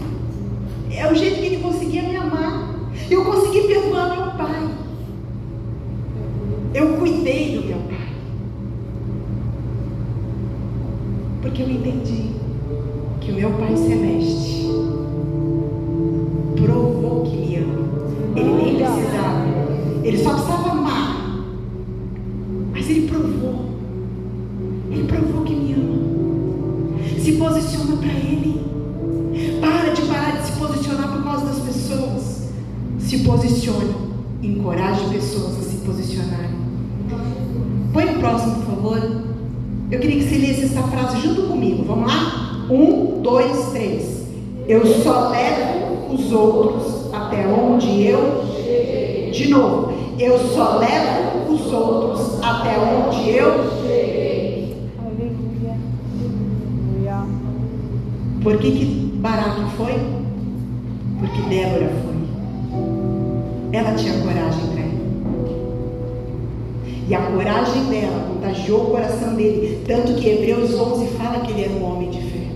É o jeito que ele conseguia me amar. Eu consegui perdoar meu pai. Eu cuidei do meu pai. Porque eu entendi que o meu Pai Celeste provou que me ama. Ele nem precisava. Ele só precisava amar. Mas Ele provou. Ele provou que me ama. Se posiciona para Ele. Para de se posicionar por causa das pessoas. Se posicione. Encoraje pessoas a se posicionarem. Põe o próximo, por favor. Eu queria que você lesse essa frase junto comigo. Vamos lá? 1, 2, 3. Eu só levo os outros até onde eu cheguei. De novo. Eu só levo os outros até onde eu cheguei. Aleluia. Aleluia. Por que Baraque foi? Porque Débora foi. Ela tinha coragem para ir. E a coragem dela contagiou o coração dele. Tanto que Hebreus 11 fala que ele era um homem de fé.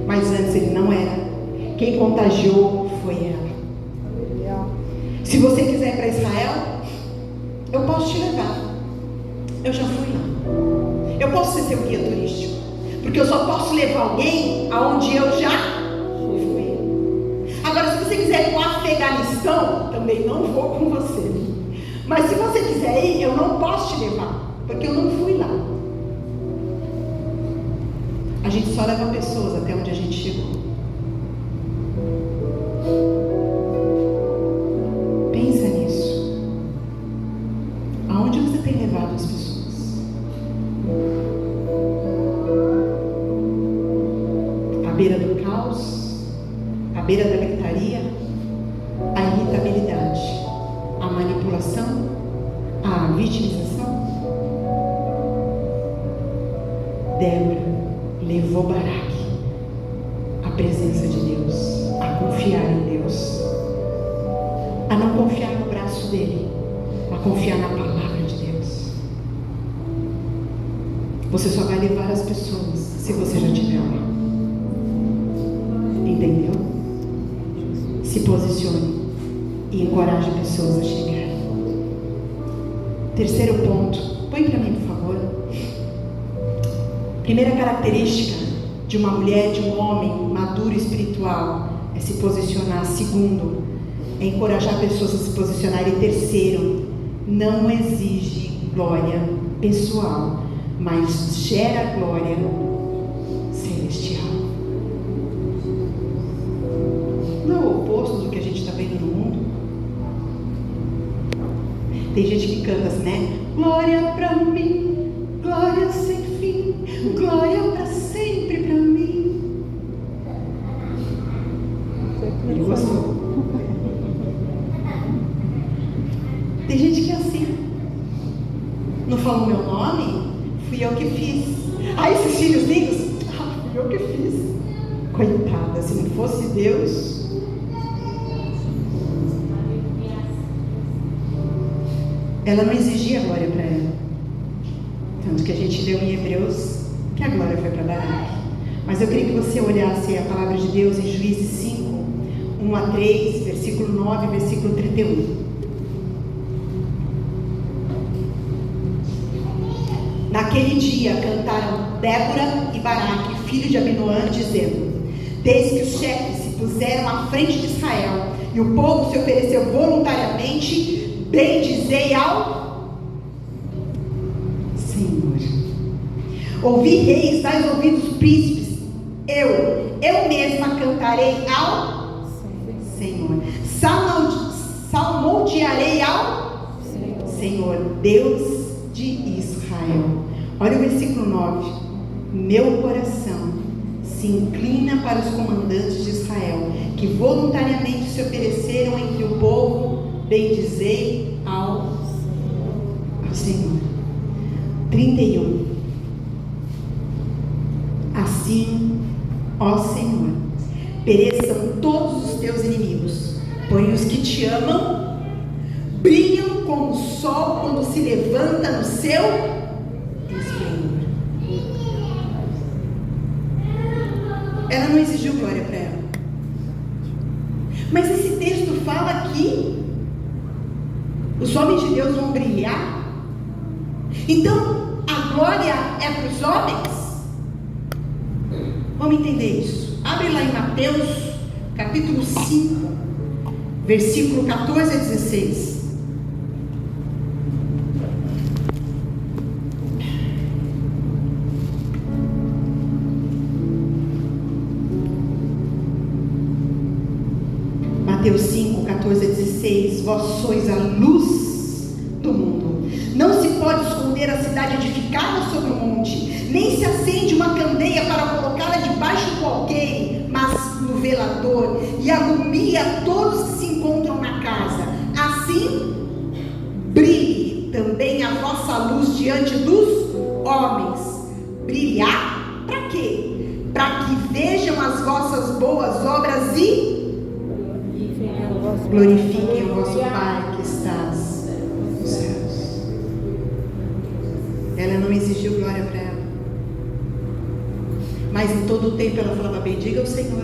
Mas antes ele não era. Quem contagiou foi ela. Se você quiser ir para Israel, eu posso te levar. Eu já fui lá. Eu posso ser seu guia turístico. Porque eu só posso levar alguém aonde eu já fui. Agora, se você quiser ir para o Afeganistão, também não vou com você. Mas se você quiser ir, eu não posso te levar, porque eu não fui lá. A gente só leva pessoas até onde a gente chegou. Pensa nisso. Aonde você tem levado as pessoas? À beira do caos? À beira da gritaria? A irritabilidade? A manipulação, a vitimização. Débora levou Baraque à presença de Deus, a confiar em Deus, a não confiar no braço dele, a confiar na palavra de Deus. Você só vai levar as pessoas se você já estiver lá. Entendeu? Se posicione e encoraje pessoas a chegar. Terceiro ponto, põe para mim, por favor. Primeira característica de uma mulher, de um homem maduro espiritual é se posicionar. Segundo, é encorajar pessoas a se posicionarem. E terceiro, não exige glória pessoal, mas gera glória celestial. Não é o oposto do que a gente está vendo no mundo? Tem gente que canta assim, né? Glória pra mim, glória sem fim, glória pra sempre pra mim. Ele gostou. Tem gente que é assim. Não falou meu nome? Fui eu que fiz. Esses filhos lindos? Fui eu que fiz. Coitada, se não fosse Deus. Ela não exigia glória para ela. Tanto que a gente leu em Hebreus que a glória foi para Baraque. Mas eu queria que você olhasse a palavra de Deus em Juízes 5, 1 a 3, versículo 9, versículo 31. Naquele dia cantaram Débora e Baraque, filho de Abinoam, dizendo: desde que os chefes se puseram à frente de Israel e o povo se ofereceu voluntariamente, bendizei ao Senhor. Ouvi reis, dai ouvidos príncipes, eu mesma cantarei ao Senhor. Salmodiarei ao Senhor, Deus de Israel. Olha o versículo 9. Meu coração se inclina para os comandantes de Israel, que voluntariamente se ofereceram entre o povo. Bendizei ao Senhor. 31. Assim, ó Senhor, pereçam todos os teus inimigos, porém os que te amam brilham como o sol quando se levanta no seu esplendor. Ela não exigiu glória para ela, mas esse texto fala que os homens de Deus vão brilhar. Então, a glória é para os homens? Vamos entender isso. Abre lá em Mateus, capítulo 5, versículo 14 a 16. Mateus 5, 14 a 16. Vós sois a luz do mundo. Não se pode esconder a cidade edificada sobre o monte, nem se acende uma candeia para colocá-la debaixo do alqueire, mas no velador, e alumia todos que se encontram na casa. Assim, brilhe também a vossa luz diante dos homens. Brilhar para quê? Para que vejam as vossas boas obras e glorifiquem o vosso Pai que estás nos céus. Ela não exigiu glória para ela, mas em todo o tempo ela falava: bendiga o Senhor,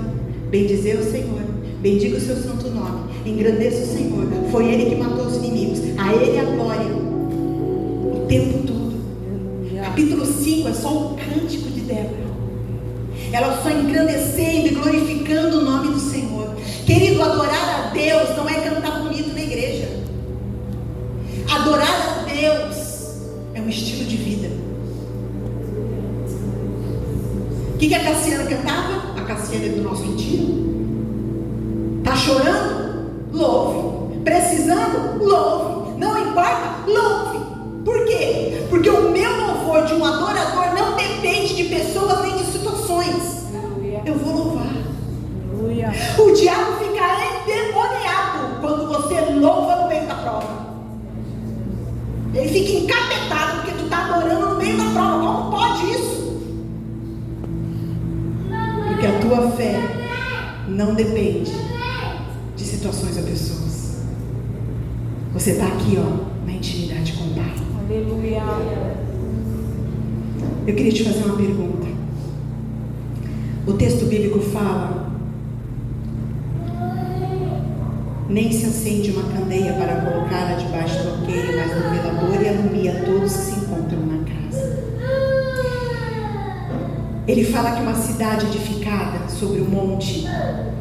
bendizei o Senhor, bendiga o seu santo nome, engrandeça o Senhor. Foi Ele que matou os inimigos, a Ele a glória o tempo todo. Capítulo 5 é só o cântico de Débora, ela só engrandecendo e glorificando o nome do Senhor. Querido, adorar a Deus não é cantar bonito na igreja. Adorar a Deus é um estilo de vida. O que a Cassiana cantava? A Cassiana é do nosso retiro. Está chorando? Louve. Precisando? Louve. Não importa? Louve. Por quê? Porque o meu louvor de um adorador não depende de pessoas nem de situações. Eu vou louvar. O diabo fica endemoniado quando você louva no meio da prova. Ele fica encapetado porque tu está adorando no meio da prova. Como pode isso? Porque a tua fé não depende de situações ou pessoas. Você está aqui, na intimidade com o Pai. Aleluia. Eu queria te fazer uma pergunta. O texto bíblico fala: nem se acende uma candeia para colocá-la debaixo do alqueire, mas no velador, e alumia todos que se encontram na casa. Ele fala que uma cidade edificada sobre o monte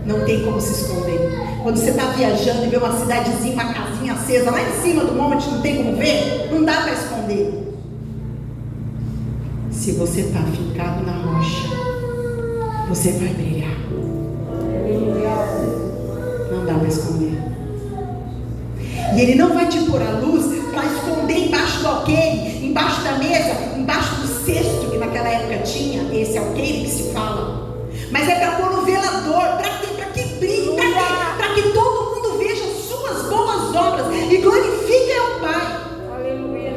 não tem como se esconder. Quando você está viajando e vê uma cidadezinha, uma casinha acesa lá em cima do monte, não tem como ver? Não dá para esconder. Se você está fincado na rocha, você vai brilhar. Não dá para esconder. E Ele não vai te pôr a luz para esconder embaixo do alqueire, embaixo da mesa, embaixo do cesto que naquela época tinha, esse alqueire que se fala. Mas é para pôr no velador, para que brilhe, para que todo mundo veja as suas boas obras e glorifique ao Pai. Aleluia.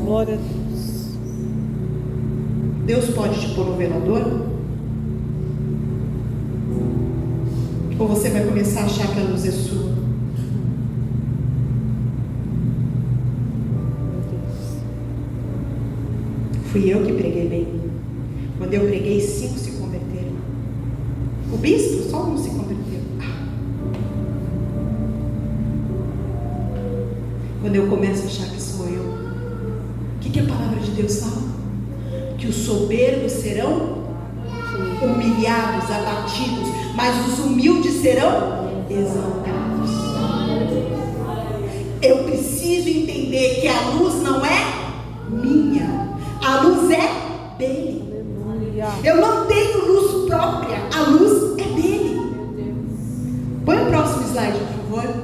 Glória a Deus. Deus pode te pôr no velador? Ou você vai começar a achar que a luz é sua? Fui eu que preguei bem. Quando eu preguei, 5 se converteram. O bispo, só 1 se converteu. Quando eu começo a achar que sou eu, o que a palavra de Deus fala? Que os soberbos serão humilhados, abatidos, mas os humildes serão exaltados. Eu preciso entender que a luz não é minha, a luz é dele. Eu não tenho luz própria, a luz é dele. Põe o próximo slide, por favor.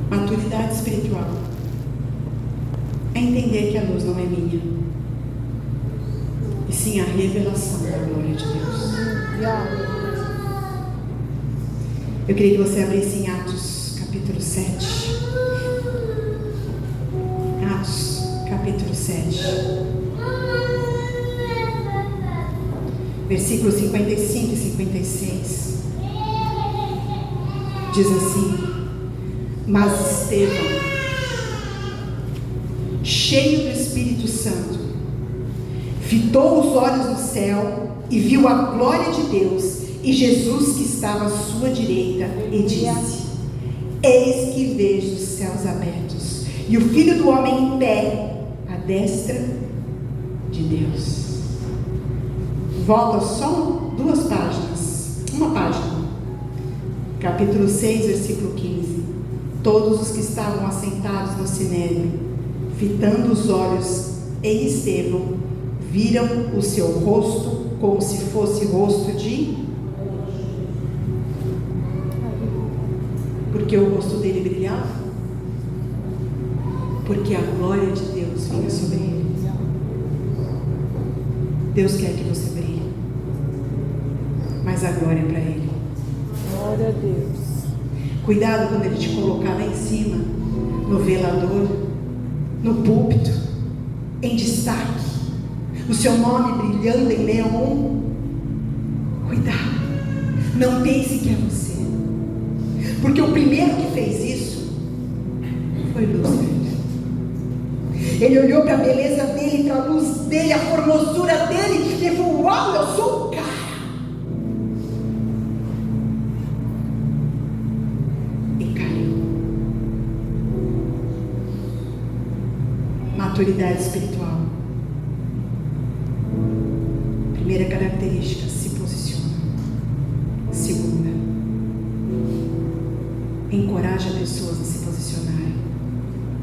Maturidade espiritual é entender que a luz não é minha, e sim a revelação da glória de Deus. Eu queria que você abrisse em Atos capítulo 7. Atos capítulo 7, versículos 55 e 56. Diz assim: mas Estevão, cheio do Espírito Santo, fitou os olhos no céu e viu a glória de Deus e Jesus que estava à sua direita, e disse: eis que vejo os céus abertos e o Filho do Homem em pé à destra de Deus. Volta só 2 páginas, uma página, capítulo 6, versículo 15. Todos os que estavam assentados no sinédrio, fitando os olhos em Estevão, viram o seu rosto como se fosse rosto de... Porque o rosto dele brilhava? Porque a glória de Deus vinha sobre ele. Deus quer que você brilhe, mas a glória é para Ele. Glória a Deus. Cuidado quando Ele te colocar lá em cima, no velador, no púlpito, em destaque, o seu nome brilhando em neon. Cuidado, não pense que é você, porque o primeiro que fez isso foi Lúcifer. Ele olhou para a beleza dele, para a luz dele, a formosura dele, e falou: uau, eu sou o cara. E caiu. Maturidade espiritual. Primeira característica: se posiciona. Segunda: encoraja pessoas a se posicionarem.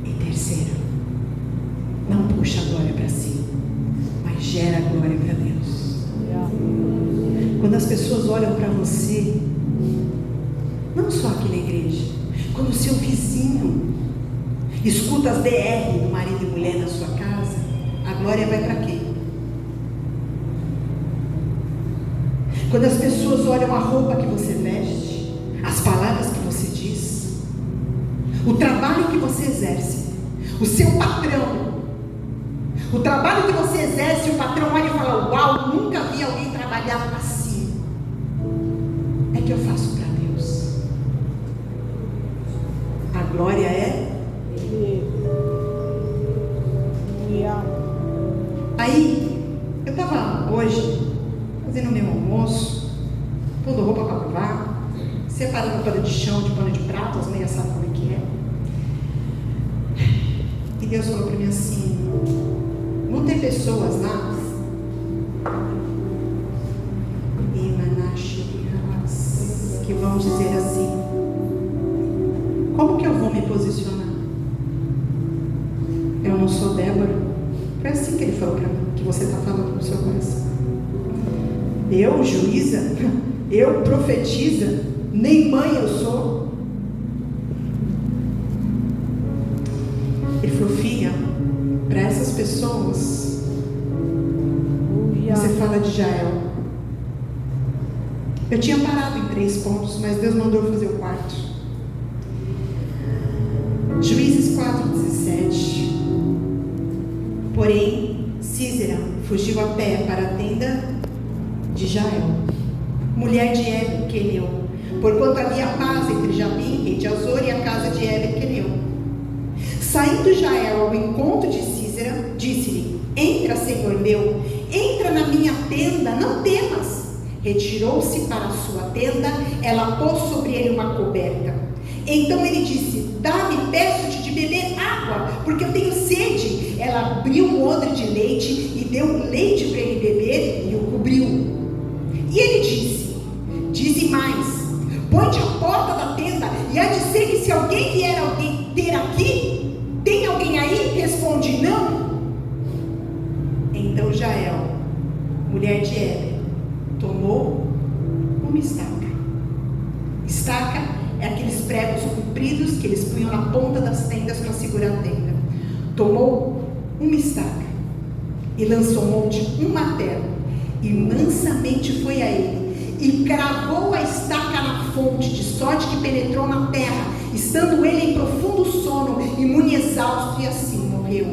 E terceiro: não puxa a glória para si, mas gera a glória para Deus. Quando as pessoas olham para você, não só aqui na igreja, quando o seu vizinho escuta as DR do marido e mulher na sua casa, a glória vai para quem? Quando as pessoas olham a roupa que você veste, as palavras que você diz, o trabalho que você exerce, o seu patrão, o trabalho que você exerce, o patrão olha e fala: uau, nunca vi alguém trabalhar assim. É que eu faço para Deus. A glória é. Aí, eu estava hoje fazendo meu almoço, pondo roupa para lavar, separando pano de chão de pano de prato, as meias sabem como é que é. E Deus falou para mim assim: não tem pessoas lá que vão dizer assim: como que eu vou me posicionar? Eu não sou Débora, assim que ele falou para mim, que você está falando no seu coração. Eu, juíza, eu, profetiza, nem mãe eu sou. Ele falou, filha, para essas pessoas, você fala de Jael. Eu tinha parado em 3 pontos, mas Deus mandou eu fazer o 4. Juízes 4:17. Porém, Sísera fugiu a pé para a tenda de Jael, mulher de Heber Queneu, porquanto havia paz entre Jabim, rei de Azor, e a casa de Heber Queneu. Saindo Jael ao encontro de Sísera, disse-lhe: entra, Senhor meu, entra na minha tenda, não temas. Retirou-se para a sua tenda, ela pôs sobre ele uma coberta. Então ele disse: dá-me, peço-te de beber água, porque eu tenho sede. Ela abriu um odre de leite e deu leite para ele beber e o cobriu. E ele disse: dize mais, põe-te à porta da tenda, e há de ser que se alguém vier ter aqui, tem alguém aí? Responde: não. Então Jael, mulher de Heber, tomou uma estaca. Estaca é aqueles pregos compridos que eles punham na ponta das tendas para segurar a tenda. Tomou uma estaca e lançou mão de um martelo, e mansamente foi a ele, e cravou a estaca na fonte, de sorte que penetrou na terra, estando ele em profundo sono, imune exausto, e assim morreu.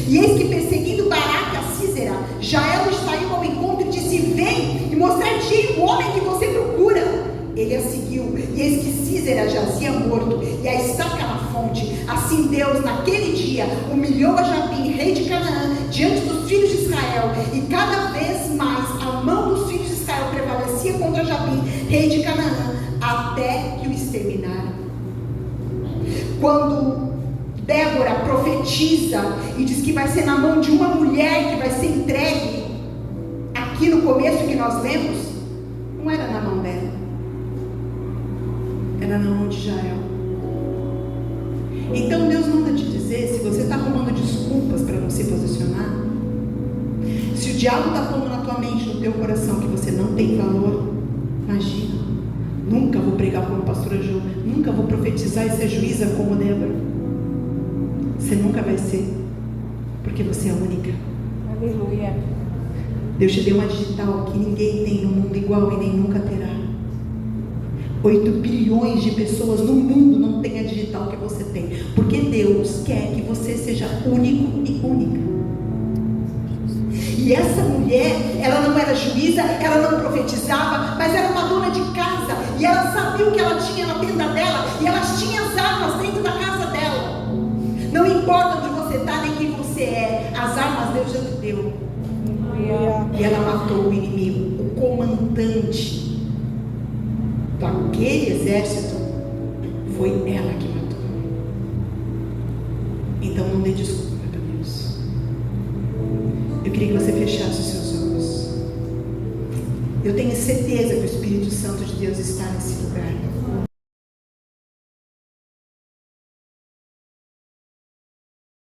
E eis que, perseguindo Baraque a Sísera, Jael saiu ao encontro e disse: vem e mostrar-te o homem que você procura. Ele a seguiu, e eis que Sísera jazia morto, e a estaca na fonte. Assim Deus, naquele dia, humilhou a Jabim, rei de Canaã, diante dos filhos de Israel, e cada vez mais a mão dos filhos de Israel prevalecia contra Jabim, rei de Canaã, até que o exterminaram. Quando Débora profetiza e diz que vai ser na mão de uma mulher que vai ser entregue, aqui no começo que nós lemos, não era na mão dela, era na mão de Jael. Então Deus manda te dizer, se você está arrumando desculpas para não se posicionar, se o diabo está pondo na tua mente, no teu coração, que você não tem valor, imagina, nunca vou pregar como pastora Ju, nunca vou profetizar e ser juíza como Débora. Você nunca vai ser, porque você é única. Aleluia. Deus te deu uma digital que ninguém tem no mundo igual e nem nunca terá. 8 bilhões de pessoas no mundo não têm a digital que você tem, porque Deus quer que você seja único e única. E essa mulher, ela não era juíza, ela não profetizava, mas era uma dona de casa, e ela sabia o que ela tinha na tenda dela, e ela tinha as armas dentro da casa dela. Não importa onde você está, nem quem você é, as armas Deus já te deu. E ela matou o inimigo, o comandante daquele exército, foi ela que matou. Então não dê desculpa para Deus. Eu queria que você fechasse os seus olhos. Eu tenho certeza que o Espírito Santo de Deus está nesse lugar.